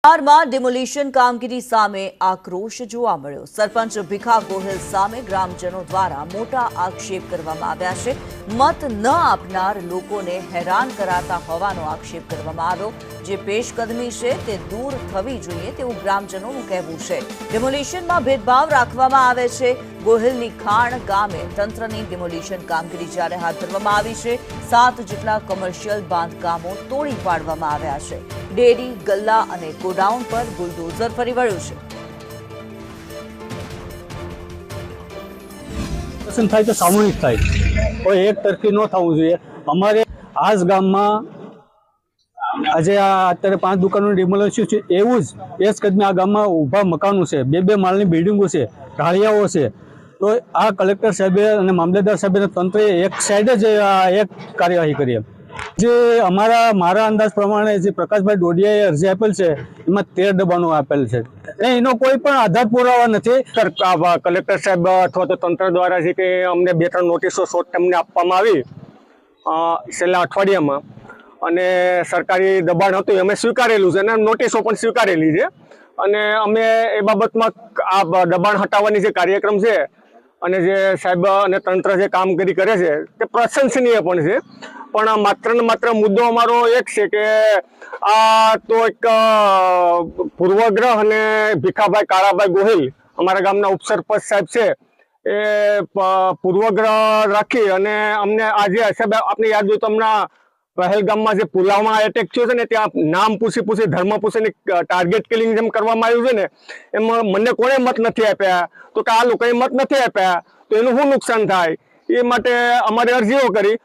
બિહારમાં ડિમોલિશન કામગીરી સામે આક્રોશ જોવા મળ્યો। સરપંચ ભીખા ગોહિલ સામે ગ્રામજનો દ્વારા મોટા આક્ષેપ કરવામાં આવ્યા છે। મત ન આપનાર લોકોને હેરાન કરાતા હોવાનો આક્ષેપ કરવામાં આવ્યો। જે પેશકદમી છે તે દૂર થવી જોઈએ તેવું ગ્રામજનોનું કહેવું છે। ડિમોલિશનમાં ભેદભાવ રાખવામાં આવે છે। ગોહિલની ખાણ ગામે તંત્રની ડિમોલિશન કામગીરી જ્યારે હાથ ધરવામાં આવી છે, 7 જેટલા કોમર્શિયલ બાંધકામો તોડી પાડવામાં આવ્યા છે। ડેરી, ગલ્લા અને ગોડાઉન પર બુલડોઝર ફરી વળ્યું છે। પસંદ થાય તો સામૂહિક થાય, કોઈ એક તરફી ન થવું જોઈએ। અમારે આજ ગામમાં આજે અત્યારે 5 દુકાનોનું ડિમોલિશન છે, એવું જ એ કદમે આ ગામમાં ઊભા મકાનો છે, 2 માળની બિલ્ડિંગો છે, ઢાળિયાઓ છે। તો આ કલેક્ટર સાહેબે અને મામલતદાર સાહેબે તંત્રએ એક સાઈડ જ એક કાર્યવાહી કરી। જે મારા અંદાજ પ્રમાણે જે પ્રકાશભાઈ ડોડિયાએ અરજી આપેલ છે એમાં 13 દબાણો આપેલ છે। એનો કોઈ પણ આધાર પુરાવા નથી। કલેક્ટર સાહેબ અથવા તો તંત્ર દ્વારા છે કે અમને 2-3 નોટિસો શોર્ટ ટર્મને આપવામાં આવી છેલ્લા અઠવાડિયામાં, અને સરકારી દબાણ હતું અમે સ્વીકારેલું છે અને નોટિસો પણ સ્વીકારેલી છે, અને અમે એ બાબતમાં આ દબાણ હટાવવાની જે કાર્યક્રમ છે અને જે સાહેબ અને તંત્ર જે કામગીરી કરે છે તે પ્રશંસનીય પણ છે। પણ માત્ર ને માત્ર મુદ્દો અમારો એક છે કે આ તો એક પૂર્વગ્રહ, અને ભીખાભાઈ કાળાભાઈ ગોહિલ અમારા ગામના ઉપસરપંચ સાહેબ છે એ પૂર્વગ્રહ રાખી અને અમને આજે સાહેબ આપને યાદ હોય તો હમણાં પહેલગામમાં જે પુલાવમાં એટેક થયો છે ને, ત્યાં નામ પૂછી ધર્મ પૂછીને ટાર્ગેટ કિલિંગ જેમ કરવામાં આવ્યું છે ને, એમાં મને કોણે મત નથી આપ્યા, તો કે આ લોકોએ મત નથી આપ્યા તો એનું શું નુકસાન થાય, એ માટે અમારે અરજીઓ કરી।